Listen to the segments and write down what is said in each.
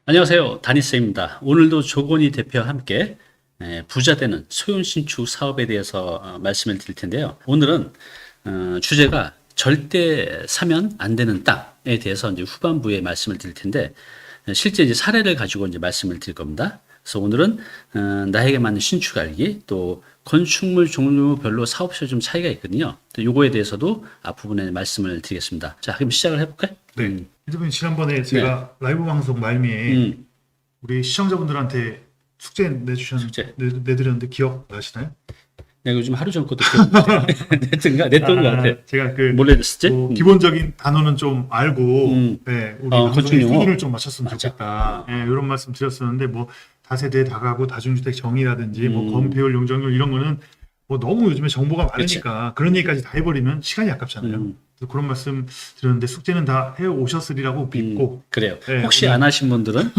안녕하세요. 다니쌤입니다. 오늘도 조건희 대표와 함께 부자 되는 소형 신축 사업에 대해서 말씀을 드릴 텐데요. 오늘은 주제가 절대 사면 안 되는 땅에 대해서 이제 후반부에 말씀을 드릴 텐데, 실제 이제 사례를 가지고 이제 말씀을 드릴 겁니다. 그래서 오늘은 나에게 맞는 신축 알기, 또 건축물 종류별로 사업소 좀 차이가 있거든요. 또 요거에 대해서도 앞부분에 말씀을 드리겠습니다. 자, 그럼 시작을 해볼까요? 네. 대표님 지난번에 제가 라이브 방송 말미에 우리 시청자분들한테 숙제 내드렸는데 기억나시나요? 내가 요즘 하루 전 것도 기억 못해. 냈던 것 같아. 제가 몰래 냈었지? 기본적인 단어는 좀 알고 네, 우리 방송의 건축용어? 수준을 좀 맞췄으면 맞아. 좋겠다. 네, 이런 말씀 드렸었는데 뭐 다세대 다가구 다중주택 정의라든지 뭐 건폐율 용적률 이런 거는 뭐 너무 요즘에 정보가 많으니까 그런 얘기까지 다 해버리면 시간이 아깝잖아요. 그래서 그런 말씀 드렸는데 숙제는다 해 오셨으리라고 믿고 그래요. 네, 혹시 오늘- 안 하신 분들은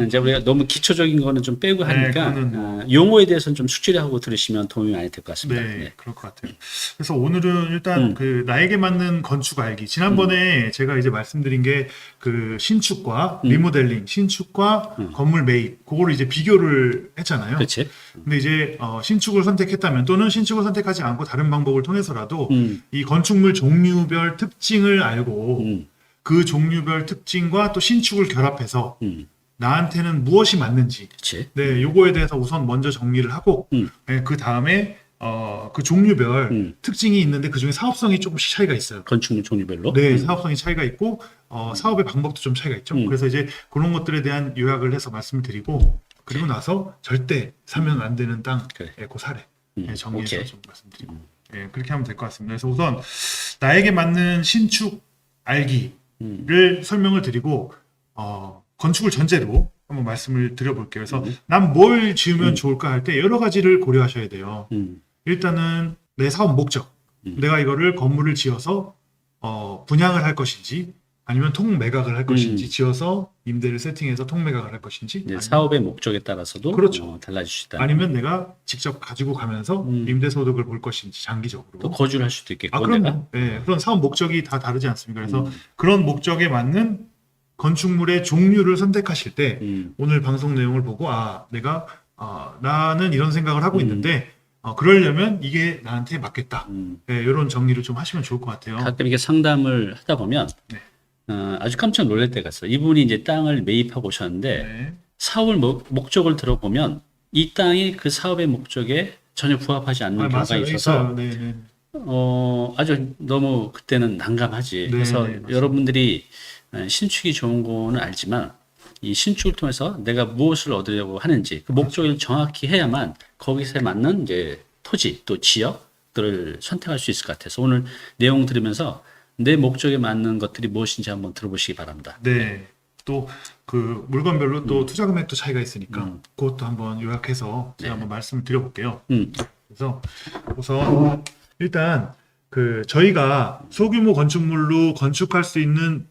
이제 우리가 너무 기초적인 거는 좀 빼고 하니까 그거는 용어에 대해서는 좀 숙지를 하고 들으시면 도움이 많이 될 것 같습니다. 네, 네. 그럴 것 같아요. 그래서 오늘은 일단 그 나에게 맞는 건축 알기. 지난번에 제가 이제 말씀드린 게 그 신축과 리모델링, 신축과 건물 매입, 그거를 이제 비교를 했잖아요. 그렇지? 근데 이제 신축을 선택했다면 또는 신축을 선택하지 않고 다른 방법을 통해서라도 이 건축물 종류별 특징을 알고 그 종류별 특징과 또 신축을 결합해서 나한테는 무엇이 맞는지 그렇지? 네, 요거에 대해서 우선 먼저 정리를 하고, 네, 그 다음에, 그 종류별 특징이 있는데 그 중에 사업성이 조금씩 차이가 있어요. 건축물 종류별로. 네, 사업성이 차이가 있고, 사업의 방법도 좀 차이가 있죠. 그래서 이제 그런 것들에 대한 요약을 해서 말씀을 드리고, 그리고 나서 절대 사면 안 되는 땅, 그래. 그 사례, 네, 정리해서 오케이. 좀 말씀드리고, 네, 그렇게 하면 될 것 같습니다. 그래서 우선, 나에게 맞는 신축 알기를 설명을 드리고, 건축을 전제로 한번 말씀을 드려볼게요. 그래서 난 뭘 지으면 좋을까 할 때 여러 가지를 고려하셔야 돼요. 일단은 내 사업 목적. 내가 이거를 건물을 지어서 분양을 할 것인지 아니면 통매각을 할 것인지 지어서 임대를 세팅해서 통매각을 할 것인지 이제 아니면, 사업의 목적에 따라서도 그렇죠. 달라질 수 있다. 아니면 내가 직접 가지고 가면서 임대소득을 볼 것인지 장기적으로. 또 거주를 할 수도 있겠고. 그럼요. 네, 그런 사업 목적이 다 다르지 않습니까? 그래서 그런 목적에 맞는 건축물의 종류를 선택하실 때 오늘 방송 내용을 보고 내가 나는 이런 생각을 하고 있는데 그러려면 이게 나한테 맞겠다. 네, 이런 정리를 좀 하시면 좋을 것 같아요. 가끔 이게 상담을 하다 보면 네. 아주 깜짝 놀랄 때가 있어요. 이분이 이제 땅을 매입하고 오셨는데 네. 사업을 목적을 들어보면 이 땅이 그 사업의 목적에 전혀 부합하지 않는 경우가 맞아요. 있어서 있어요. 네, 네. 아주 너무 그때는 난감하지. 네, 그래서 네, 맞습니다. 여러분들이 신축이 좋은 거는 알지만 이 신축을 통해서 내가 무엇을 얻으려고 하는지 그 목적을 정확히 해야만 거기서 맞는 이제 토지 또 지역들을 선택할 수 있을 것 같아서 오늘 내용 들으면서 내 목적에 맞는 것들이 무엇인지 한번 들어보시기 바랍니다. 네. 또 그 물건별로 또 투자 금액도 차이가 있으니까 그것도 한번 요약해서 제가 한번 말씀을 드려볼게요. 그래서 우선 일단 그 저희가 소규모 건축물로 건축할 수 있는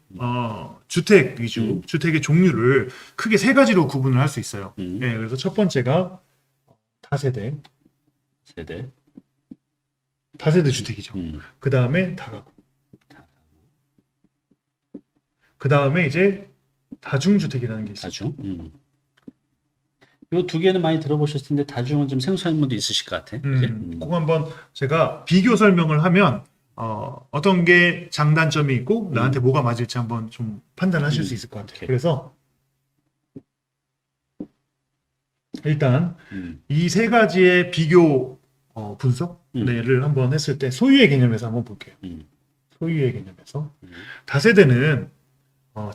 주택 위주 주택의 종류를 크게 세 가지로 구분을 할 수 있어요. 네, 그래서 첫 번째가 다세대 세대. 주택이죠. 그 다음에 다가구. 그 다음에 이제 다중주택이라는 게 있어요. 다중. 요 두 개는 많이 들어보셨을 텐데 다중은 좀 생소한 분도 있으실 것 같아. 그지? 그거 한번 제가 비교 설명을 하면 어떤 게 장단점이 있고 나한테 뭐가 맞을지 한번 좀 판단하실 수 있을 것 같아요. 오케이. 그래서 일단 이 세 가지의 비교 분석을 한번 했을 때 소유의 개념에서 한번 볼게요. 소유의 개념에서 다세대는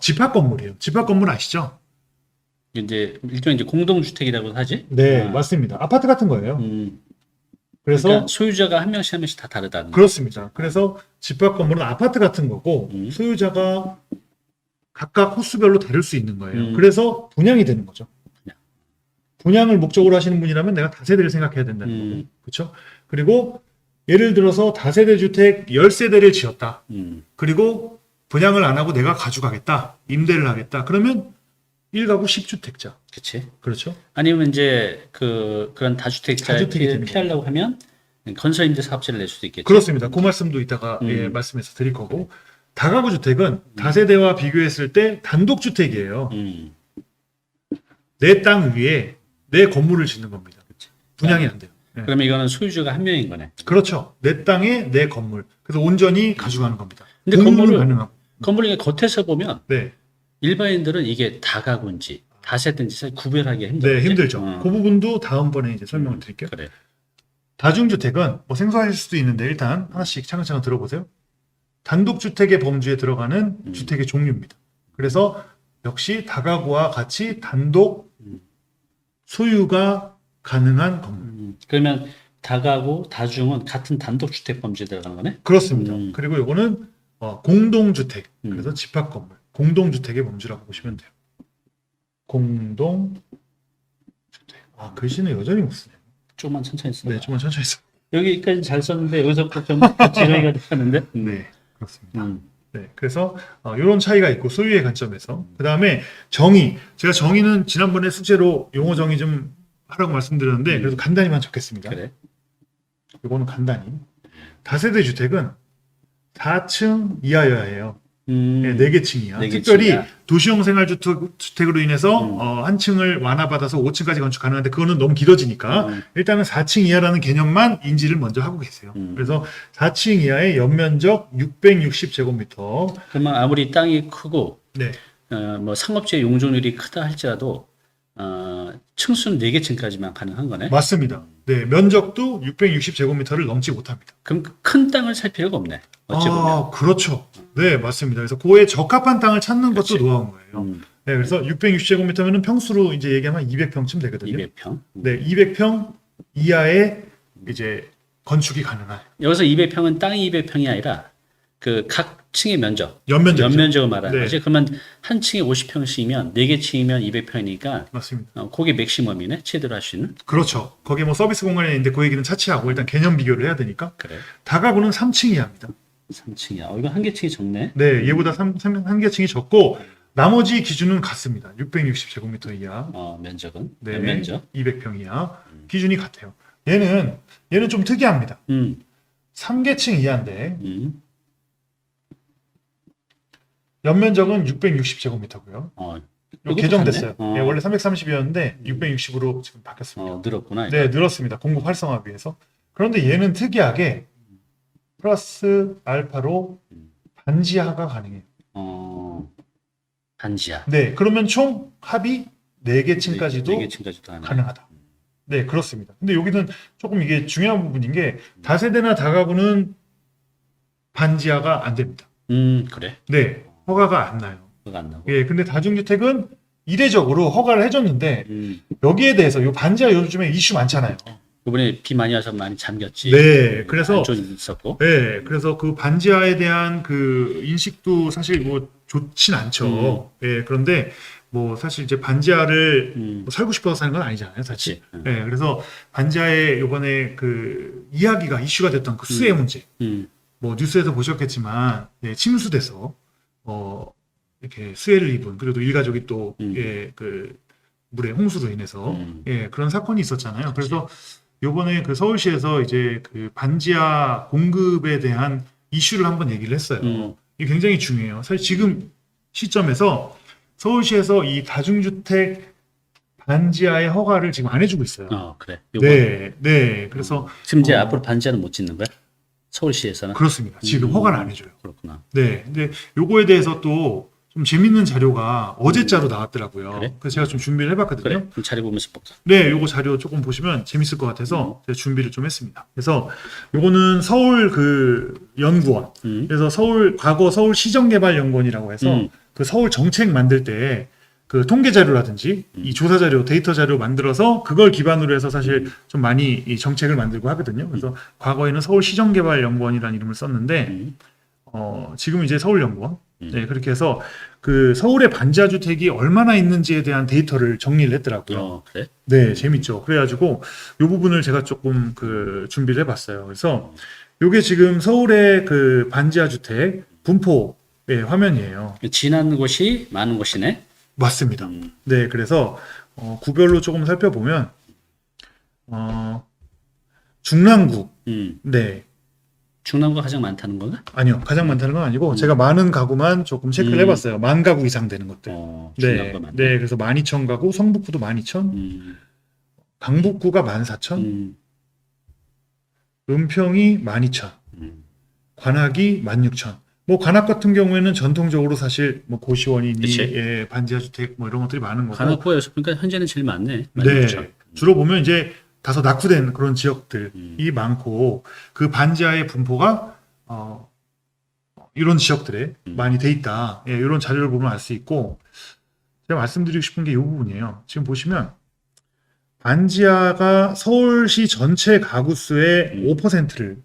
집합 건물이에요. 집합 건물 아시죠? 이제 일종의 이제 공동주택이라고 하지? 네, 맞습니다. 아파트 같은 거예요. 그래서 그러니까 소유자가 한 명씩 다 다르다는 거. 그렇습니다. 그래서 집합 건물은 아파트 같은 거고 소유자가 각각 호수별로 다를 수 있는 거예요. 그래서 분양이 되는 거죠. 분양을 목적으로 하시는 분이라면 내가 다세대를 생각해야 된다는 거고. 그렇죠? 그리고 예를 들어서 다세대 주택 10세대를 지었다. 그리고 분양을 안 하고 내가 가져가겠다. 임대를 하겠다. 그러면 1가구 10주택자. 그치? 그렇죠? 아니면 이제 그런 다주택이 다주택자 되는 피하려고 하면 건설임대 사업자를 낼 수도 있겠죠. 그렇습니다. 그 말씀도 이따가 말씀해서 드릴 거고. 다가구 주택은 다세대와 비교했을 때 단독 주택이에요. 내 땅 위에 내 건물을 짓는 겁니다. 분양이 안 돼요. 네. 그러면 이거는 소유주가 한 명인 거네. 그렇죠. 내 땅에 내 건물. 그래서 온전히 가져가는 겁니다. 근데 공유는 가능하고. 건물을 겉에서 보면 네, 일반인들은 이게 다가구인지 다세대인지 사실 구별하기 힘들죠. 네 힘들죠. 그 부분도 다음번에 이제 설명을 드릴게요. 그래. 다중주택은 뭐 생소하실 수도 있는데 일단 하나씩 차근차근 들어보세요. 단독주택의 범주에 들어가는 주택의 종류입니다. 그래서 역시 다가구와 같이 단독 소유가 가능한 건물. 그러면 다가구, 다중은 같은 단독주택 범주에 들어가는 거네? 그렇습니다. 그리고 요거는 공동주택, 그래서 집합건물, 공동주택의 범주라고 보시면 돼요. 공동주택. 아, 글씨는 여전히 못 쓰네요. 조금만 천천히 써. 네, 좀만 천천히 써. 여기까지 잘 썼는데 여기서부터 좀 지렁이가 되는데. 네, 그렇습니다. 네, 그래서 이런 차이가 있고 소유의 관점에서 그 다음에 정의. 제가 정의는 지난번에 숙제로 용어 정의 좀 하라고 말씀드렸는데 그래도 간단히만 적겠습니다. 그래. 이거는 간단히. 다세대 주택은 4층 이하여야 해요. 네, 4개층이야. 네 특별히 개층이야. 도시형 생활주택으로 인해서 한 층을 완화받아서 5층까지 건축 가능한데 그거는 너무 길어지니까 일단은 4층 이하라는 개념만 인지를 먼저 하고 계세요. 그래서 4층 이하의 연면적 660제곱미터. 그러면 아무리 땅이 크고 네, 뭐 상업지의 용적률이 크다 할지라도 층수는 4개층까지만 가능한 거네. 맞습니다. 네, 면적도 660제곱미터를 넘지 못합니다. 그럼 큰 땅을 살 필요가 없네. 어찌 보면. 그렇죠. 네, 맞습니다. 그래서 그에 적합한 땅을 찾는 것도 그렇지. 노하우인 거예요. 네, 그래서 660제곱미터면은 평수로 이제 얘기하면 200평쯤 되거든요. 200평. 네, 200평 이하의 이제 건축이 가능한 여기서 200평은 땅이 200평이 아니라 그 각 층의 면적, 연면적이죠. 연면적을 말하는 네. 거지. 그러면 한 층에 50평씩이면 4개 층이면 200평이니까 맞습니다. 그게 맥시멈이네. 최대로 할 수 있는. 그렇죠. 거기에 뭐 서비스 공간이 있는데 그 얘기는 차치하고 일단 개념 비교를 해야 되니까 그래. 다가구는 3층 이하입니다. 3층이야. 이거 한 개 층이 적네. 네, 얘보다 한 개 층이 적고 나머지 기준은 같습니다. 660제곱미터 이하. 면적은. 네, 연면적. 200평 이하. 기준이 같아요. 얘는 좀 특이합니다. 3개층 이하인데 연면적은 660제곱미터고요. 이것도 개정됐어요. 같네. 네, 원래 330이었는데 660으로 지금 바뀌었습니다. 늘었구나. 네, 늘었습니다. 공급 활성화 위해서. 그런데 얘는 특이하게 플러스 알파로 반지하가 가능해요. 반지하. 네, 그러면 총 합이 4개층까지도 4개층까지도 가능하다. 네, 그렇습니다. 근데 여기는 조금 이게 중요한 부분인 게 다세대나 다가구는 반지하가 안 됩니다. 그래. 네, 허가가 안 나요. 그거 안 나고. 예, 근데 다중주택은 이례적으로 허가를 해줬는데 여기에 대해서 요 반지하 요즘에 이슈 많잖아요. 이번에 비 많이 와서 많이 잠겼지. 네, 그래서 좀 있었고. 네, 그래서 그 반지하에 대한 그 인식도 사실 뭐 좋진 않죠. 예, 그런데 뭐 사실 이제 반지하를 뭐 살고 싶어서 사는 건 아니잖아요, 사실. 예, 그래서 반지하에 이번에 그 이야기가 이슈가 됐던 그 수해 문제. 뭐 뉴스에서 보셨겠지만 예, 침수돼서 이렇게 수해를 입은 그래도 일가족이 또 예, 그 물의 홍수로 인해서 예, 그런 사건이 있었잖아요. 그래서 요번에 그 서울시에서 이제 그 반지하 공급에 대한 이슈를 한번 얘기를 했어요. 이게 굉장히 중요해요. 사실 지금 시점에서 서울시에서 이 다중주택 반지하의 허가를 지금 안 해주고 있어요. 그래. 네, 네. 그래서 지금 이제 앞으로 반지하는 못 짓는 거야? 서울시에서는? 그렇습니다. 지금 허가를 안 해줘요. 그렇구나. 네, 근데 요거에 대해서 또 좀 재밌는 자료가 어제자로 나왔더라고요. 그래? 그래서 제가 좀 준비를 해봤거든요. 그래. 그럼 자료 보면서 볼까? 네, 요거 자료 조금 보시면 재밌을 것 같아서 제가 준비를 좀 했습니다. 그래서 요거는 서울 그 연구원, 그래서 과거 서울시정개발연구원이라고 해서 그 서울 정책 만들 때 그 통계 자료라든지 이 조사 자료, 데이터 자료 만들어서 그걸 기반으로 해서 사실 좀 많이 이 정책을 만들고 하거든요. 그래서 과거에는 서울시정개발연구원이라는 이름을 썼는데 지금 이제 서울연구원. 네, 그렇게 해서 그 서울의 반지하 주택이 얼마나 있는지에 대한 데이터를 정리를 했더라고요. 그래? 네, 재밌죠. 그래가지고 요 부분을 제가 조금 그 준비를 해봤어요. 그래서 요게 지금 서울의 그 반지하 주택 분포의 화면이에요. 진한 곳이 많은 곳이네. 맞습니다. 네, 그래서 구별로 조금 살펴보면 중랑구, 네, 중남구가 가장 많다는 건가? 아니요, 가장 많다는 건 아니고 제가 많은 가구만 조금 체크를 해봤어요. 만 가구 이상 되는 것들. 네, 중남구가 많다. 네, 그래서 12,000가구, 성북구도 12,000, 음, 강북구가 14,000, 음, 은평이 12,000, 음. 관악이 16,000. 뭐 관악 같은 경우에는 전통적으로 사실 뭐 고시원이니 그치. 예, 반지하 주택 뭐 이런 것들이 많은 거고. 관악구에서 그러니까 현재는 제일 많네. 네, 16,000. 주로 보면 이제 다소 낙후된 그런 지역들이 많고 그 반지하의 분포가 이런 지역들에 많이 돼 있다. 예, 이런 자료를 보면 알 수 있고 제가 말씀드리고 싶은 게 이 부분이에요. 지금 보시면 반지하가 서울시 전체 가구 수의 5%를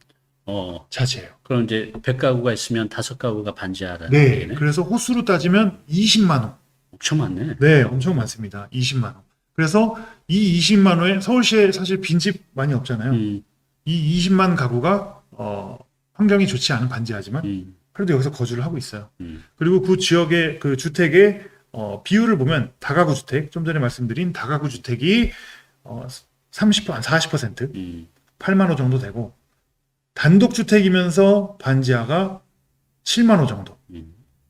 차지해요. 그럼 이제 100가구가 있으면 5가구가 반지하라는 네, 얘기네. 그래서 호수로 따지면 20만 호. 엄청 많네. 네, 엄청 많습니다. 20만 호. 그래서 이 20만 호에 서울시에 사실 빈집 많이 없잖아요. 이 20만 가구가 환경이 좋지 않은 반지하지만 그래도 여기서 거주를 하고 있어요. 그리고 그 지역의 그 주택의 비율을 보면 다가구 주택, 좀 전에 말씀드린 다가구 주택이 30%, 40%, 8만 호 정도 되고 단독 주택이면서 반지하가 7만 호 정도.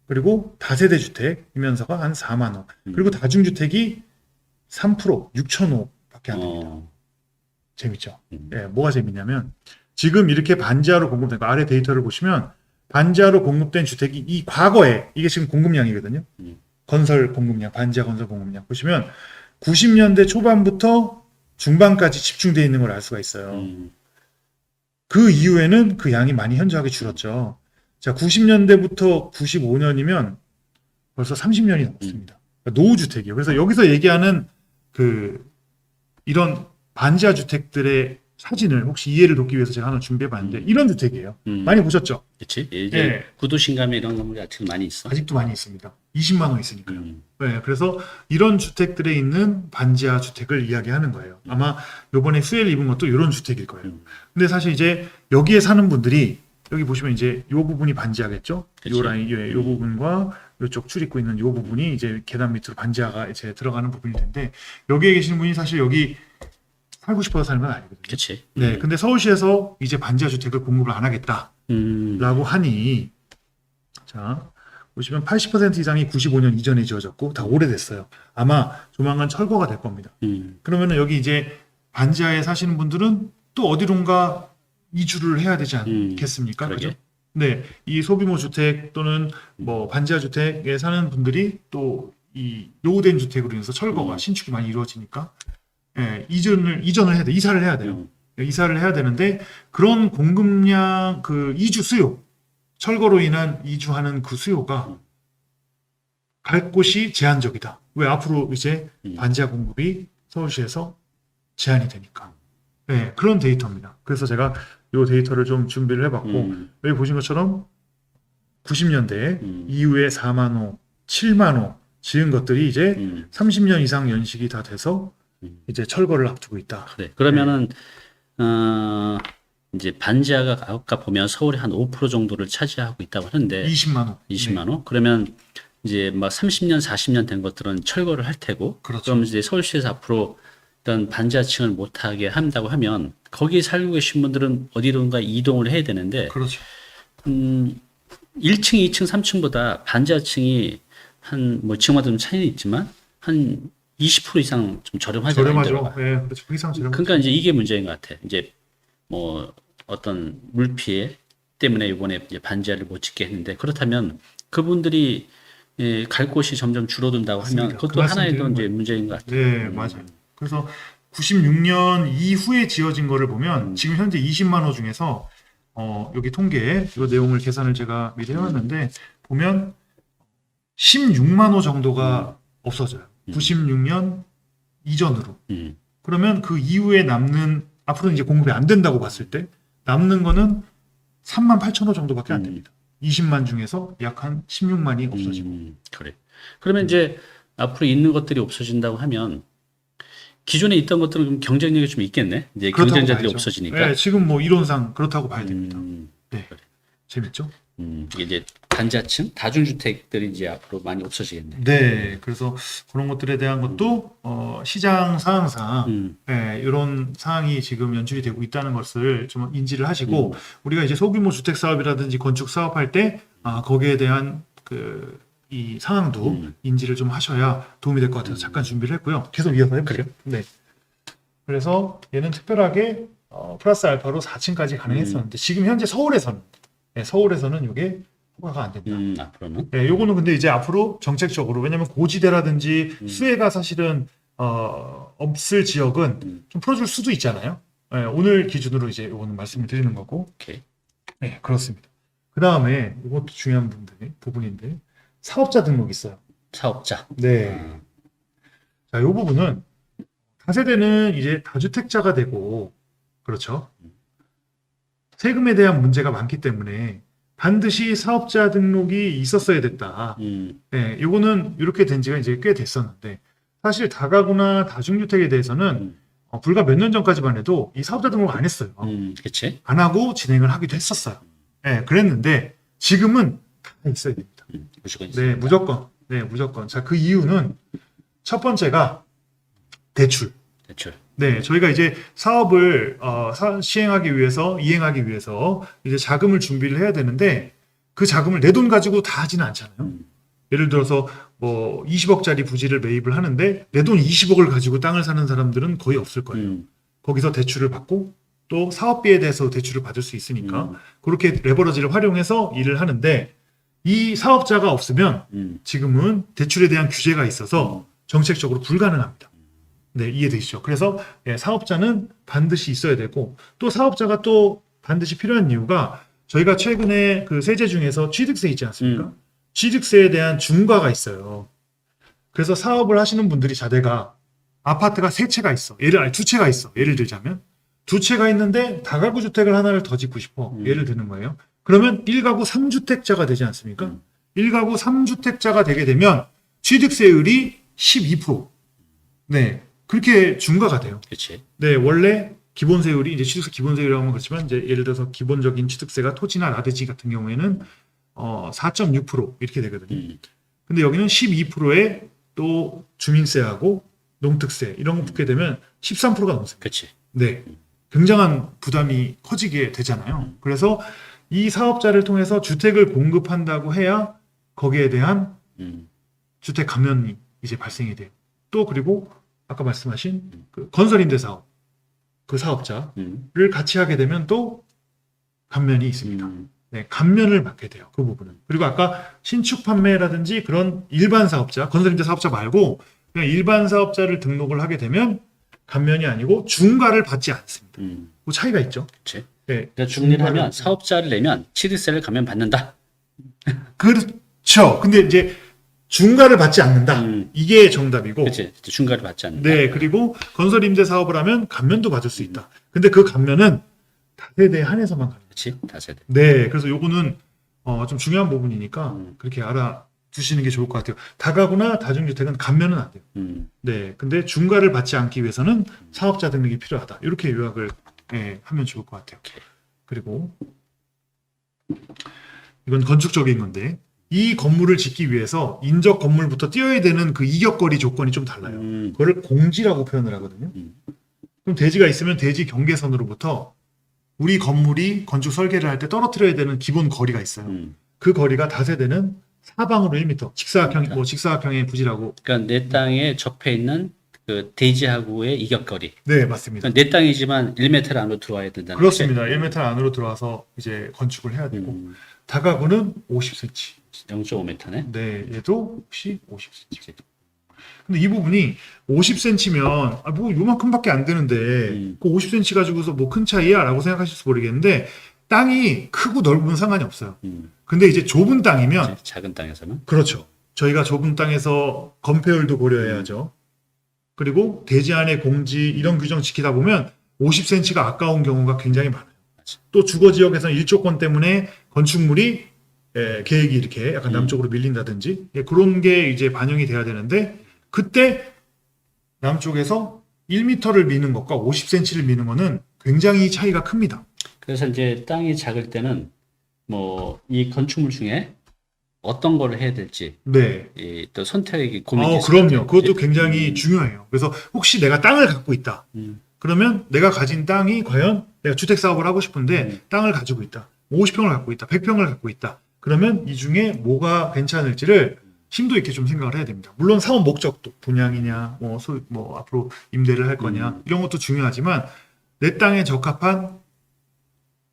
그리고 다세대 주택이면서가 한 4만 호. 그리고 다중주택이 3%, 6천 호밖에 안 됩니다. 재밌죠? 네, 뭐가 재밌냐면 지금 이렇게 반지하로 공급된 거 아래 데이터를 보시면 반지하로 공급된 주택이 이 과거에 이게 지금 공급량이거든요. 건설 공급량, 반지하 건설 공급량 보시면 90년대 초반부터 중반까지 집중되어 있는 걸 알 수가 있어요. 그 이후에는 그 양이 많이 현저하게 줄었죠. 자, 90년대부터 95년이면 벌써 30년이 넘었습니다. 그러니까 노후주택이에요. 그래서 여기서 얘기하는 이런 반지하 주택들의 사진을 혹시 이해를 돕기 위해서 제가 하나 준비해봤는데 이런 주택이에요. 많이 보셨죠? 그렇지. 이제 네. 구도심감에 이런 건물이 아직 많이 있어. 아직도 많이 있습니다. 20만 호 있으니까요. 네, 그래서 이런 주택들에 있는 반지하 주택을 이야기하는 거예요. 아마 요번에 수혜를 입은 것도 이런 주택일 거예요. 근데 사실 이제 여기에 사는 분들이 여기 보시면 이제 요 부분이 반지하겠죠? 그치. 요 라인, 요 부분과 요쪽 출입구 있는 요 부분이 이제 계단 밑으로 반지하가 이제 들어가는 부분일 텐데 여기에 계시는 분이 사실 여기 살고 싶어서 사는 건 아니거든요. 그렇지. 네, 근데 서울시에서 이제 반지하 주택을 공급을 안 하겠다라고 하니 자 보시면 80% 이상이 95년 이전에 지어졌고 다 오래됐어요. 아마 조만간 철거가 될 겁니다. 그러면은 여기 이제 반지하에 사시는 분들은 또 어디론가 이주를 해야 되지 않겠습니까? 그러게. 그죠? 네, 이 소규모 주택 또는 뭐 반지하 주택에 사는 분들이 또 이 노후된 주택으로 인해서 철거가 신축이 많이 이루어지니까 예, 이전을 해야 돼, 이사를 해야 돼요. 이사를 해야 되는데 그런 공급량 그 이주 수요, 철거로 인한 이주하는 그 수요가 갈 곳이 제한적이다. 왜 앞으로 이제 반지하 공급이 서울시에서 제한이 되니까. 네, 그런 데이터입니다. 그래서 제가 이 데이터를 좀 준비를 해봤고 여기 보신 것처럼 90년대 이후에 4만 호, 7만 호 지은 것들이 이제 30년 이상 연식이 다 돼서 이제 철거를 앞두고 있다. 그래. 그러면은 이제 반지하가 아까 보면 서울에 한 5% 정도를 차지하고 있다고 하는데 20만 호. 20만 호? 그러면 이제 막 30년, 40년 된 것들은 철거를 할 테고 그렇죠. 그럼 이제 서울시에서 앞으로 이런 반지하층을 못하게 한다고 하면 거기 살고 계신 분들은 어디론가 이동을 해야 되는데 그렇죠. 1층, 2층, 3층보다 반지하층이 한 뭐 지역마다 좀 차이는 있지만 한 20% 이상 좀 저렴하잖아요. 저렴하죠. 네, 그렇죠. 그 이상 저렴. 그러니까 이제 이게 문제인 것 같아. 이제 뭐 어떤 물피해 때문에 이번에 이제 반지하를 못 짓게 했는데 그렇다면 그분들이 갈 곳이 점점 줄어든다고 하면 맞습니다. 그것도 그 말씀 하나의 또 드리는 이제 거예요. 문제인 것 같아. 네, 맞아요. 그래서 96년 이후에 지어진 거를 보면 지금 현재 20만 호 중에서 여기 통계에 이 내용을 계산을 제가 미리 해왔는데 보면 16만 호 정도가 없어져요. 96년 이전으로. 그러면 그 이후에 남는 앞으로는 이제 공급이 안 된다고 봤을 때 남는 거는 3만 8천 호 정도밖에 안 됩니다. 20만 중에서 약 한 16만이 없어지고. 그래. 그러면 이제 앞으로 있는 것들이 없어진다고 하면 기존에 있던 것들은 좀 경쟁력이 좀 있겠네. 이제 그렇다고 경쟁자들이 봐야죠. 없어지니까. 네, 지금 뭐 이론상 그렇다고 봐야 됩니다. 네, 그래. 재밌죠? 이게 이제 단자층, 다중주택들이 이제 앞으로 많이 없어지겠네. 네, 그래서 그런 것들에 대한 것도 시장 상황상 이런 상황이 지금 연출이 되고 있다는 것을 좀 인지를 하시고 우리가 이제 소규모 주택 사업이라든지 건축 사업할 때 거기에 대한 이 상황도 인지를 좀 하셔야 도움이 될 것 같아서 잠깐 준비를 했고요. 계속 이어서 해볼게요. 네. 그래서 얘는 특별하게 플러스 알파로 4층까지 가능했었는데 지금 현재 서울에서는 이게 허가가 안 된다. 앞으로는. 네, 요거는 근데 이제 앞으로 정책적으로 왜냐면 고지대라든지 수혜가 사실은 없을 지역은 좀 풀어줄 수도 있잖아요. 네, 오늘 기준으로 이제 요거는 말씀을 드리는 거고. 오케이. 네, 그렇습니다. 그 다음에 이것도 중요한 부분인데 사업자 등록이 있어요. 사업자. 네. 자, 요 부분은 다세대는 이제 다주택자가 되고 그렇죠. 세금에 대한 문제가 많기 때문에 반드시 사업자 등록이 있었어야 됐다. 네, 요거는 이렇게 된 지가 이제 꽤 됐었는데 사실 다가구나 다중주택에 대해서는 불과 몇 년 전까지만 해도 이 사업자 등록 안 했어요. 그치. 안 하고 진행을 하기도 했었어요. 네, 그랬는데 지금은 다 있어야 됩니다. 무조건 네, 있습니다. 무조건. 네, 무조건. 자, 그 이유는 첫 번째가 대출. 대출. 네, 저희가 이제 사업을 이행하기 위해서 이제 자금을 준비를 해야 되는데 그 자금을 내 돈 가지고 다 하지는 않잖아요. 예를 들어서 뭐 20억짜리 부지를 매입을 하는데 내 돈 20억을 가지고 땅을 사는 사람들은 거의 없을 거예요. 거기서 대출을 받고 또 사업비에 대해서 대출을 받을 수 있으니까 그렇게 레버러지를 활용해서 일을 하는데 이 사업자가 없으면 지금은 대출에 대한 규제가 있어서 정책적으로 불가능합니다. 네, 이해되시죠? 그래서 사업자는 반드시 있어야 되고 또 사업자가 또 반드시 필요한 이유가 저희가 최근에 그 세제 중에서 취득세 있지 않습니까? 취득세에 대한 중과가 있어요. 그래서 사업을 하시는 분들이 자대가 아파트가 세 채가 있어. 두 채가 있어. 예를 들자면 두 채가 있는데 다가구 주택을 하나를 더 짓고 싶어. 예를 드는 거예요. 그러면 1가구 3주택자가 되지 않습니까? 1가구 3주택자가 되게 되면 취득세율이 12%. 네. 그렇게 중과가 돼요. 그치. 네, 원래 기본세율이 이제 취득세 기본세율이라고 하면 그렇지만 이제 예를 들어서 기본적인 취득세가 토지나 나대지 같은 경우에는 4.6% 이렇게 되거든요. 근데 여기는 12%에 또 주민세하고 농특세 이런 거 붙게 되면 13%가 넘습니다. 그치. 네. 굉장한 부담이 커지게 되잖아요. 그래서 이 사업자를 통해서 주택을 공급한다고 해야 거기에 대한 주택 감면이 이제 발생이 돼요. 또 그리고 아까 말씀하신 그 건설임대 사업 그 사업자를 같이 하게 되면 또 감면이 있습니다. 네, 감면을 받게 돼요. 그 부분은. 그리고 아까 신축 판매라든지 그런 일반 사업자, 건설임대 사업자 말고 그냥 일반 사업자를 등록을 하게 되면 감면이 아니고 중과를 받지 않습니다. 그 차이가 있죠. 그치. 네, 그러니까 중리를 하면 사업자를 내면 취득세를 가면 받는다. 그렇죠. 근데 이제 중과를 받지 않는다. 이게 정답이고. 그치. 중과를 받지 않는다. 네, 그리고 건설 임대 사업을 하면 감면도 받을 수 있다. 근데 그 감면은 다세대에 한해서만 가요. 그치. 다세대. 네, 그래서 요거는 좀 중요한 부분이니까 그렇게 알아두시는 게 좋을 것 같아요. 다가구나 다중주택은 감면은 안 돼요. 네, 근데 중과를 받지 않기 위해서는 사업자 등록이 필요하다. 이렇게 요약을 하면 좋을 것 같아요. 그리고 이건 건축적인 건데 이 건물을 짓기 위해서 인접 건물부터 띄어야 되는 그 이격거리 조건이 좀 달라요. 그거를 공지라고 표현을 하거든요. 그럼 대지가 있으면 대지 경계선으로부터 우리 건물이 건축 설계를 할 때 떨어뜨려야 되는 기본 거리가 있어요. 그 거리가 다세대는 사방으로 1m, 직사각형의 부지라고. 그러니까 내 땅에 접해 있는 그 대지하고의 이격거리. 네, 맞습니다. 그러니까 내 땅이지만 1m 안으로 들어와야 된다는 그렇습니다. 1m 안으로 들어와서 이제 건축을 해야 되고 다가구는 50cm. 0.5m네. 네, 얘도 혹시 50cm. 근데 이 부분이 50cm면 뭐 요만큼밖에 안 되는데 그 50cm 가지고서 뭐 큰 차이야라고 생각하실지 모르겠는데 땅이 크고 넓으면 상관이 없어요. 근데 이제 좁은 땅이면 작은 땅에서는 그렇죠. 저희가 좁은 땅에서 건폐율도 고려해야죠. 그리고 대지 안의 공지 이런 규정 지키다 보면 50cm가 아까운 경우가 굉장히 많아요. 또 주거 지역에서는 일조권 때문에 건축물이 계획이 이렇게 약간 남쪽으로 밀린다든지 그런 게 이제 반영이 돼야 되는데 그때 남쪽에서 1m를 미는 것과 50cm를 미는 거는 굉장히 차이가 큽니다. 그래서 이제 땅이 작을 때는 뭐 이 건축물 중에 어떤 걸 해야 될지 네. 또 선택이 고민이 있을 그럼요. 텐데, 그것도 그치? 굉장히 중요해요. 그래서 혹시 내가 땅을 갖고 있다. 음, 그러면 내가 가진 땅이 과연 내가 주택 사업을 하고 싶은데 땅을 가지고 있다. 50평을 갖고 있다. 100평을 갖고 있다. 그러면 이 중에 뭐가 괜찮을지를 심도 있게 좀 생각을 해야 됩니다. 물론 사업 목적도 분양이냐, 뭐 앞으로 임대를 할 거냐 이런 것도 중요하지만 내 땅에 적합한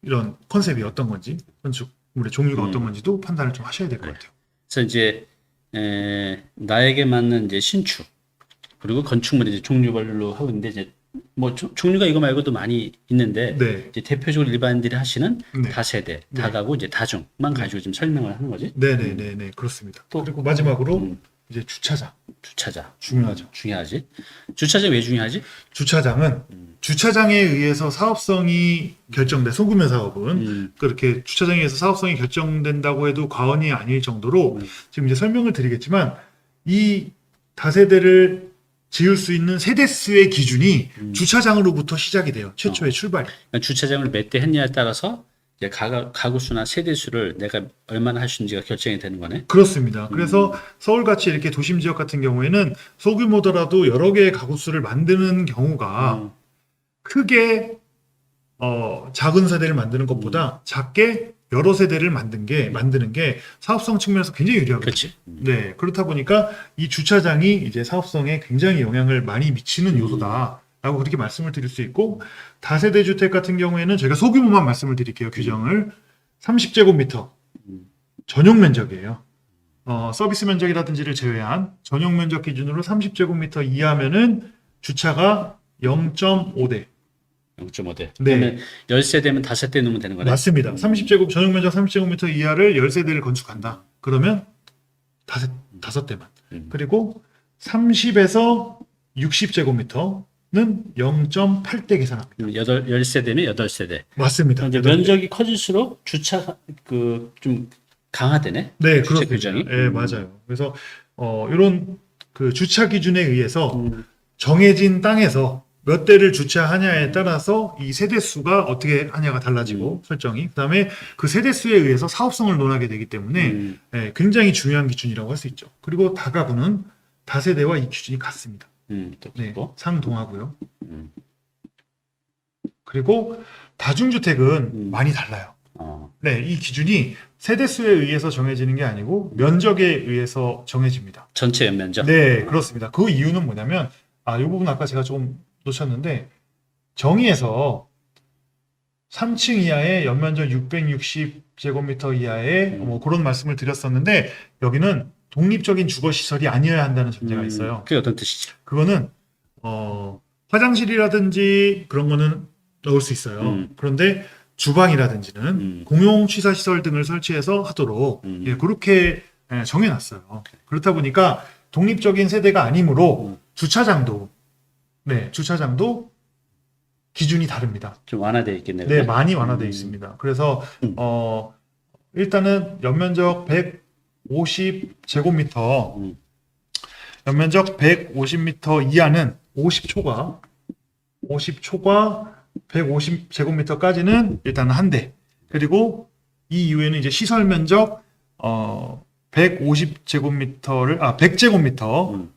이런 컨셉이 어떤 건지 건축물의 종류가 어떤 건지도 판단을 좀 하셔야 될 것 같아요. 그래서 이제 나에게 맞는 이제 신축 그리고 건축물의 이제 종류별로 하고 있는데 이제 뭐 종류가 이거 말고도 많이 있는데 네. 이제 대표적으로 일반인들이 하시는 네. 다세대, 네. 다가구, 이제 다중만 가지고 좀 설명을 하는 거지. 네네네네 그렇습니다. 또 그리고 마지막으로 이제 주차장 주차장 중요하죠. 중요하지. 주차장 왜 중요하지? 주차장은 주차장에 의해서 사업성이 결정돼 소규모 사업은 그렇게 주차장에 의해서 사업성이 결정된다고 해도 과언이 아닐 정도로 지금 이제 설명을 드리겠지만 이 다세대를 지을 수 있는 세대수의 기준이 주차장으로부터 시작이 돼요. 최초의 출발이. 그러니까 주차장을 몇 대 했냐에 따라서 이제 가구 수나 세대 수를 내가 얼마나 할 수 있는지가 결정이 되는 거네. 그렇습니다. 그래서 서울같이 이렇게 도심 지역 같은 경우에는 소규모더라도 여러 개의 가구 수를 만드는 경우가 크게 작은 세대를 만드는 것보다 작게 여러 세대를 만드는 게 사업성 측면에서 굉장히 유리하거든요. 그렇지. 네, 그렇다 보니까 이 주차장이 이제 사업성에 굉장히 영향을 많이 미치는 요소다라고 그렇게 말씀을 드릴 수 있고, 다세대 주택 같은 경우에는 저희가 소규모만 말씀을 드릴게요. 규정을 30제곱미터 전용 면적이에요. 서비스 면적이라든지를 제외한 전용 면적 기준으로 30제곱미터 이하면은 주차가 0.5대. 0.5대. 네. 그러면 10세대면 5대 넣으면 되는 거네. 맞습니다. 30제곱 전용 면적 30제곱미터 이하를 10세대를 건축한다. 그러면 5대만. 그리고 30에서 60제곱미터는 0.8대 계산합니다. 10세대면 8세대. 맞습니다. 이제 면적이 커질수록 주차 좀 강화되네. 네, 주차 그렇습니다. 규정이. 네, 맞아요. 그래서 이런 그 주차 기준에 의해서 정해진 땅에서 몇 대를 주차하냐에 따라서 이 세대수가 어떻게 하냐가 달라지고 설정이 그다음에 그 세대수에 의해서 사업성을 논하게 되기 때문에 굉장히 중요한 기준이라고 할 수 있죠. 그리고 다가구는 다세대와 이 기준이 같습니다. 또 네, 그거. 상동하고요. 그리고 다중주택은 많이 달라요. 네, 이 기준이 세대수에 의해서 정해지는 게 아니고 면적에 의해서 정해집니다. 전체 연면적. 네, 그렇습니다. 그 이유는 뭐냐면 이 부분 아까 제가 좀 놓쳤는데 정의에서 3층 이하의 연면적 660제곱미터 이하의 뭐 그런 말씀을 드렸었는데 여기는 독립적인 주거 시설이 아니어야 한다는 전제가 있어요. 그게 어떤 뜻이지? 그거는 화장실이라든지 그런 거는 넣을 수 있어요. 그런데 주방이라든지는 공용 취사 시설 등을 설치해서 하도록 그렇게 정해놨어요. 그렇다 보니까 독립적인 세대가 아니므로 주차장도 기준이 다릅니다. 좀 완화되어 있겠네요. 네, 많이 완화되어 있습니다. 그래서 일단은 연면적 150제곱미터, 연면적 150m 이하는 50초과 150제곱미터까지는 일단 한 대. 그리고 이 이후에는 이제 시설 면적 100제곱미터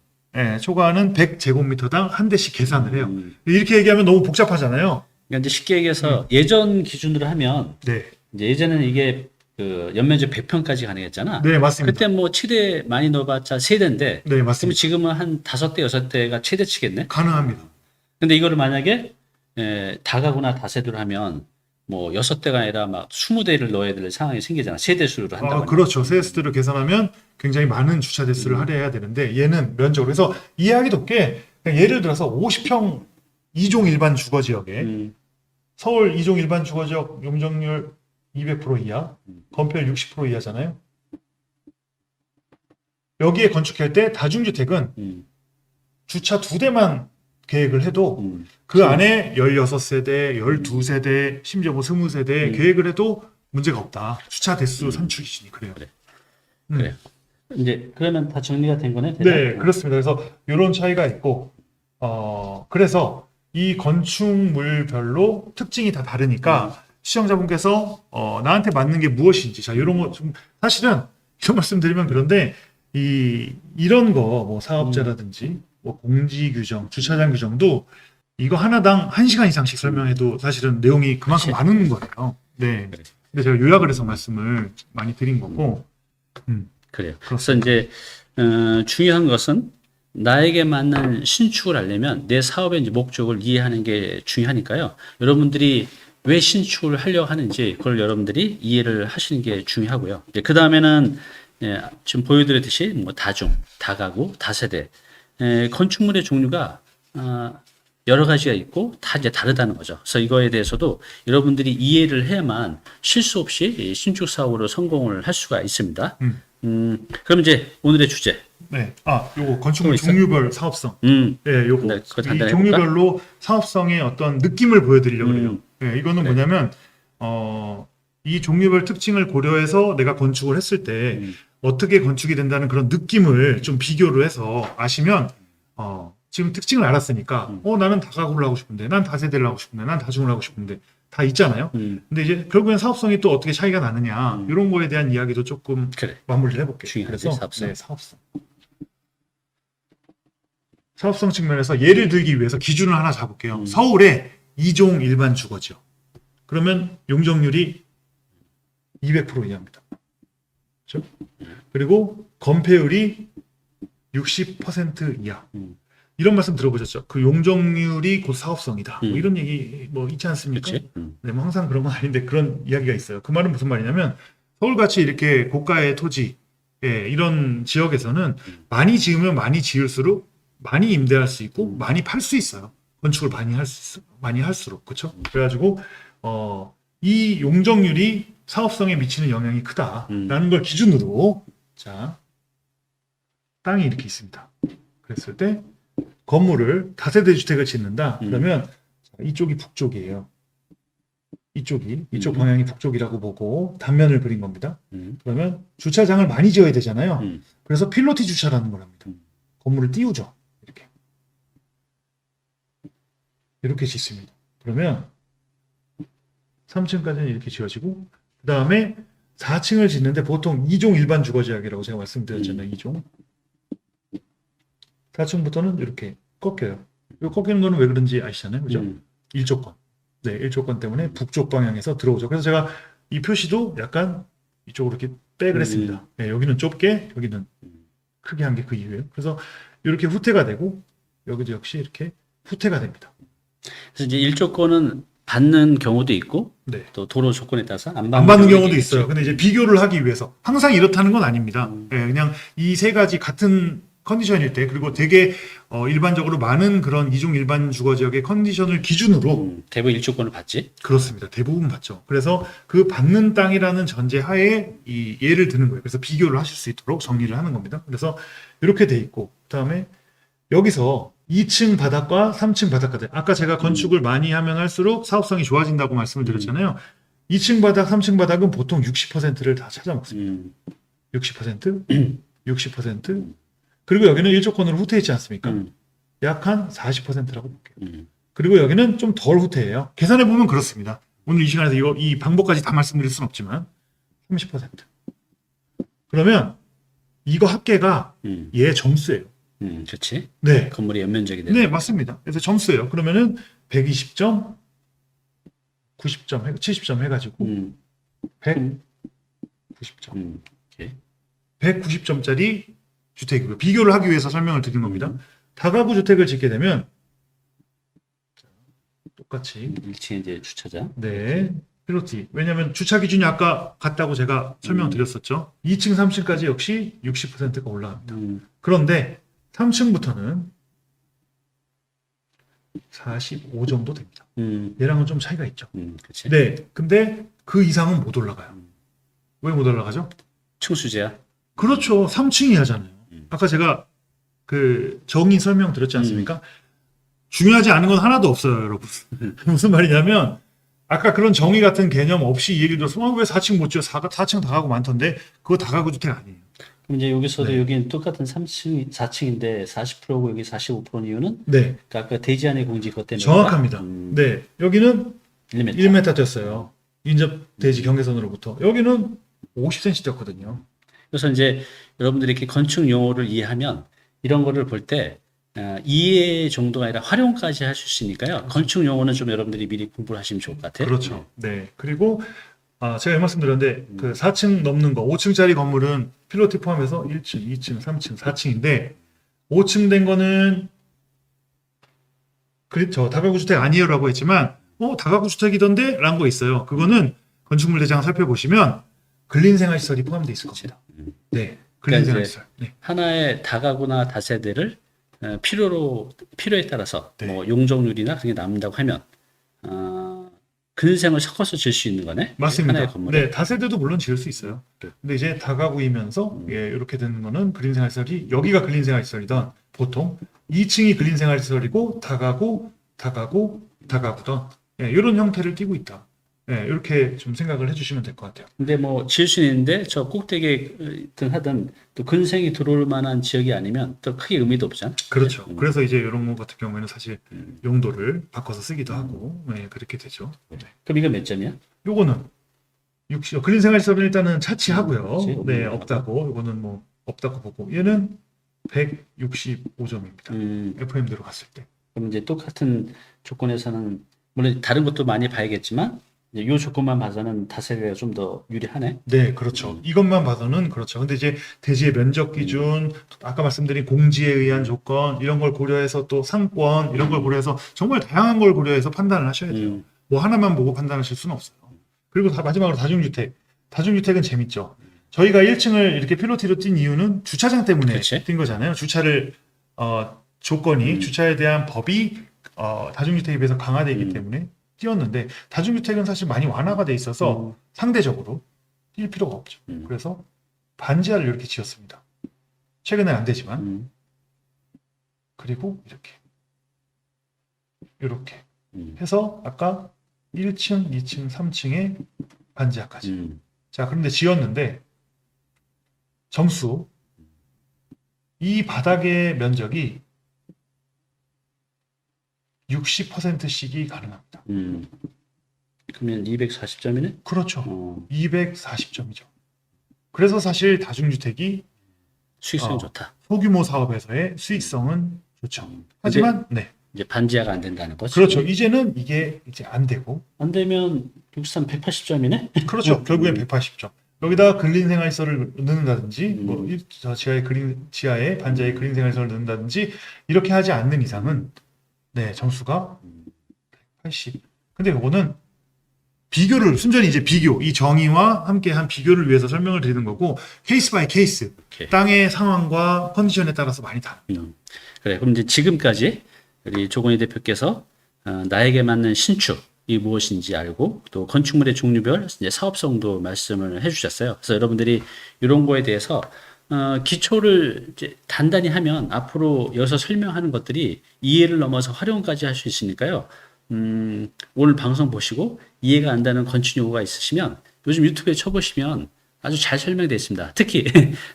초과는 100제곱미터당 한 대씩 계산을 해요. 이렇게 얘기하면 너무 복잡하잖아요. 그러니까 이제 쉽게 얘기해서 예전 기준으로 하면 네, 이제 예전에는 이게 그 연면적 100평까지 가능했잖아. 네 맞습니다. 그때 뭐 최대 많이 넣어봤자 3대인데 네 그러면 맞습니다. 지금은 한 5대, 6대가 최대치겠네. 가능합니다. 근데 이거를 만약에 다가구나 다세대로 하면 뭐 6대가 아니라 막 20대를 넣어야 될 상황이 생기잖아. 세대수로 한다고. 그렇죠. 세대수를 계산하면 굉장히 많은 주차 대수를 할애해야 되는데 얘는 면적으로 해서 이해하기 쉽게 그냥 예를 들어서 50평 2종 일반 주거지역에 서울 2종 일반 주거지역 용적률 200% 이하, 건폐율 60% 이하잖아요. 여기에 건축할 때 다중주택은 주차 2대만 계획을 해도 그 안에 16세대, 12세대, 심지어 뭐 20세대 계획을 해도 문제가 없다. 주차 대수 산출 기준이 그래요. 그래요. 이제 그러면 다 정리가 된 거네. 대략? 네, 그렇습니다. 그래서 이런 차이가 있고, 그래서 이 건축물별로 특징이 다 다르니까 시청자분께서 나한테 맞는 게 무엇인지, 자, 이런 거 좀 사실은 이런 말씀드리면 그런데 이런 거 뭐 사업자라든지 뭐 공지 규정, 주차장 규정도 이거 하나당 1시간 이상씩 설명해도 사실은 내용이 그만큼 그치. 많은 거예요. 네. 그래. 근데 제가 요약을 해서 말씀을 많이 드린 거고. 그래요. 그래서 이제 중요한 것은 나에게 맞는 신축을 하려면 내 사업의 이제 목적을 이해하는 게 중요하니까요. 여러분들이 왜 신축을 하려고 하는지 그걸 여러분들이 이해를 하시는 게 중요하고요. 그 다음에는 지금 보여드렸듯이 뭐 다중, 다가구, 다세대 건축물의 종류가 여러 가지가 있고 다 이제 다르다는 거죠. 그래서 이거에 대해서도 여러분들이 이해를 해야만 실수 없이 이 신축 사업으로 성공을 할 수가 있습니다. 그럼 이제 오늘의 주제. 네. 요거 건축물 있어요? 종류별 사업성. 네, 요거. 그거 이 단단히 종류별로 사업성의 어떤 느낌을 보여드리려고 그래요. 이거는 그래. 뭐냐면, 이 종류별 특징을 고려해서 내가 건축을 했을 때 어떻게 건축이 된다는 그런 느낌을 좀 비교를 해서 아시면, 지금 특징을 알았으니까, 나는 다가구를 하고 싶은데, 난 다세대를 하고 싶은데, 난 다중을 하고 싶은데, 다 있잖아요. 근데 이제 결국엔 사업성이 또 어떻게 차이가 나느냐, 이런 거에 대한 이야기도 조금 그래. 마무리를 해볼게요. 중요하지, 그래서, 사업성. 네, 사업성. 사업성 측면에서 예를 들기 위해서 기준을 하나 잡을게요. 서울에 2종 일반 주거지요. 그러면 용적률이 200% 이하입니다. 그렇죠? 그리고 건폐율이 60% 이하. 이런 말씀 들어보셨죠? 그 용적률이 곧 사업성이다. 뭐 이런 얘기 뭐 있지 않습니까? 그치? 네, 뭐 항상 그런 건 아닌데 그런 이야기가 있어요. 그 말은 무슨 말이냐면 서울같이 이렇게 고가의 토지, 이런 지역에서는 많이 지으면 많이 지을수록 많이 임대할 수 있고 많이 팔 수 있어요. 건축을 많이 할수록 그렇죠? 그래가지고 이 용적률이 사업성에 미치는 영향이 크다라는 걸 기준으로 자 땅이 이렇게 있습니다. 그랬을 때 건물을 다세대 주택을 짓는다. 그러면 이쪽이 북쪽이에요. 이쪽 방향이 북쪽이라고 보고 단면을 그린 겁니다. 그러면 주차장을 많이 지어야 되잖아요. 그래서 필로티 주차라는 걸 합니다. 건물을 띄우죠. 이렇게 짓습니다. 그러면 3층까지는 이렇게 지어지고 그 다음에 4층을 짓는데 보통 2종 일반 주거지역이라고 제가 말씀드렸잖아요. 2종. 4층부터는 이렇게 꺾여요. 이 꺾이는 거는 왜 그런지 아시잖아요. 그죠? 일조권. 네, 일조권 때문에 북쪽 방향에서 들어오죠. 그래서 제가 이 표시도 약간 이쪽으로 이렇게 백을 했습니다. 네, 여기는 좁게, 여기는 크게 한 게 그 이유예요. 그래서 이렇게 후퇴가 되고 여기도 역시 이렇게 후퇴가 됩니다. 그래서 이제 일조권은 받는 경우도 있고 네. 또 도로 조건에 따라서 안 안 받는 경우도 있겠죠. 있어요. 근데 이제 비교를 하기 위해서 항상 이렇다는 건 아닙니다. 그냥 이 세 가지 같은 컨디션일 때 그리고 되게 일반적으로 많은 그런 이종 일반 주거 지역의 컨디션을 기준으로 대부분 일조권을 받지. 그렇습니다. 대부분 받죠. 그래서 그 받는 땅이라는 전제 하에 이 예를 드는 거예요. 그래서 비교를 하실 수 있도록 정리를 하는 겁니다. 그래서 이렇게 돼 있고 그다음에 여기서 2층 바닥과 3층 바닥까지 아까 제가 건축을 많이 하면 할수록 사업성이 좋아진다고 말씀을 드렸잖아요. 2층 바닥, 3층 바닥은 보통 60%를 다 찾아 먹습니다. 60%, 60%. 그리고 여기는 일조권으로 후퇴했지 않습니까? 약 한 40%라고 볼게요. 그리고 여기는 좀 덜 후퇴해요. 계산해 보면 그렇습니다. 오늘 이 시간에서 이 방법까지 다 말씀드릴 수는 없지만 30%. 그러면 이거 합계가 얘 점수예요. 그렇지. 네. 건물의 연면적이 되는. 네, 맞습니다. 그래서 점수예요. 그러면은 120점, 90점, 70점 해가지고 190점. 오케이. 190점짜리 주택이고요. 비교를 하기 위해서 설명을 드린 겁니다. 다가구 주택을 짓게 되면 똑같이 1층에 이제 주차장. 네, 필로티. 왜냐하면 주차 기준이 아까 같다고 제가 설명드렸었죠. 2층, 3층까지 역시 60%가 올라갑니다. 그런데 3층부터는 45 정도 됩니다. 얘랑은 좀 차이가 있죠. 그렇지. 네, 근데 그 이상은 못 올라가요. 왜 못 올라가죠? 층수제야. 그렇죠. 3층이 하잖아요. 아까 제가 그 정의 설명 드렸지 않습니까? 중요하지 않은 건 하나도 없어요, 여러분. 무슨 말이냐면 아까 그런 정의 같은 개념 없이 얘기를 들어서 왜 4층 못 지어? 4층 다가구 많던데 그거 다가구 주택 아니에요. 그럼 이제 여기서도 네. 여기는 똑같은 3층, 4층인데 40%고 여기 45%는 이유는 네, 그러니까 아까 대지 안의 공지 그것 때문에. 정확합니다. 네, 여기는 1m. 1m 뛰었어요. 인접 대지 경계선으로부터. 여기는 50cm 뛰었거든요. 그래서 이제 여러분들이 이렇게 건축 용어를 이해하면 이런 거를 볼 때 이해 정도가 아니라 활용까지 할 수 있으니까요. 건축 용어는 좀 여러분들이 미리 공부를 하시면 좋을 것 같아요. 그렇죠. 네. 그리고 제가 말씀드렸는데 그 4층 넘는 거, 5층짜리 건물은 필로티 포함해서 1층, 2층, 3층, 4층인데 5층 된 거는 그렇죠. 다가구 주택 아니에요라고 했지만 다가구 주택이던데? 라는 거 있어요. 그거는 건축물 대장 살펴보시면 근린생활시설이 포함되어 있을 겁니다. 네. 근린생활시설. 네. 하나의 다가구나 다세대를 필요에 따라서 네. 뭐 용적률이나 그런 게 남는다고 하면 근생을 섞어서 지을 수 있는 거네. 맞습니다. 하나의 건물에. 네, 다세대도 물론 지을 수 있어요. 근데 이제 다가구이면서 이렇게 되는 거는 근린생활시설이 여기가 근린생활시설이던 보통 2층이 근린생활시설이고 다가구던 이런 형태를 띠고 있다. 이렇게 좀 생각을 해주시면 될 것 같아요. 근데 뭐 지을 수는 있는데 저 꼭대기든 하든 또 근생이 들어올 만한 지역이 아니면 또 크게 의미도 없잖아. 그렇죠. 그래서 이제 이런 거 같은 경우에는 사실 용도를 바꿔서 쓰기도 하고 그렇게 되죠. 네. 그럼 이거 몇 점이야? 요거는 60. 근린생활시설은 일단은 차치하고요. 그렇지. 네, 없다고. 이거는 뭐 없다고 보고 얘는 165점입니다. FM대로 갔을 때. 그럼 이제 똑같은 조건에서는 물론 다른 것도 많이 봐야겠지만 이제 이 조건만 봐서는 다세대가 좀 더 유리하네. 네, 그렇죠. 이것만 봐서는 그렇죠. 근데 이제 대지의 면적 기준, 아까 말씀드린 공지에 의한 조건, 이런 걸 고려해서 또 상권, 이런 걸 고려해서 정말 다양한 걸 고려해서 판단을 하셔야 돼요. 뭐 하나만 보고 판단하실 수는 없어요. 그리고 마지막으로 다중주택. 다중주택은 재밌죠. 저희가 1층을 이렇게 필로티로 띈 이유는 주차장 때문에 그치. 띈 거잖아요. 주차를, 조건이, 주차에 대한 법이, 다중주택에 비해서 강화되어 있기 때문에 띄었는데, 다중주택은 사실 많이 완화가 돼 있어서 상대적으로 뛸 필요가 없죠. 그래서 반지하를 이렇게 지었습니다. 최근엔 안 되지만. 그리고 이렇게 해서 아까 1층, 2층, 3층에 반지하까지. 자, 그런데 지었는데 점수 이 바닥의 면적이 60%씩이 가능합니다. 그러면 240점이네? 그렇죠. 240점이죠. 그래서 사실 다중주택이 수익성이 좋다. 소규모 사업에서의 수익성은 좋죠. 하지만 이제 반지하가 안 된다는 거지. 그렇죠. 이제는 이게 이제 안 되고 안 되면 63 180점이네? 그렇죠. 결국엔 180점. 여기다가 근린생활시설을 넣는다든지 뭐 지하에 반지하에 근린생활시설을 넣는다든지 이렇게 하지 않는 이상은 점수가 180. 근데 이거는 비교를 순전히 이제 이 정의와 함께한 비교를 위해서 설명을 드리는 거고 케이스 바이 케이스 오케이. 땅의 상황과 컨디션에 따라서 많이 다릅니다. 그래. 그럼 이제 지금까지 우리 조건희 대표께서 나에게 맞는 신축이 무엇인지 알고 또 건축물의 종류별 이제 사업성도 말씀을 해주셨어요. 그래서 여러분들이 이런 거에 대해서 기초를 이제 단단히 하면 앞으로 여기서 설명하는 것들이 이해를 넘어서 활용까지 할 수 있으니까요. 오늘 방송 보시고 이해가 안 되는 건축 용어가 있으시면 요즘 유튜브에 쳐보시면 아주 잘 설명되어 있습니다. 특히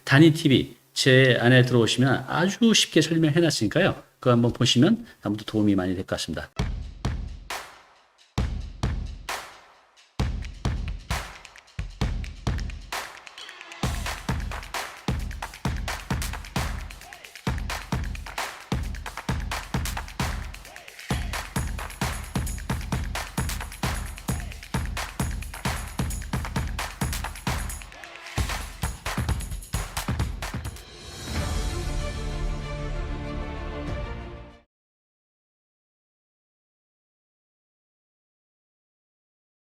단위TV 제 안에 들어오시면 아주 쉽게 설명해 놨으니까요. 그거 한번 보시면 아무도 도움이 많이 될 것 같습니다.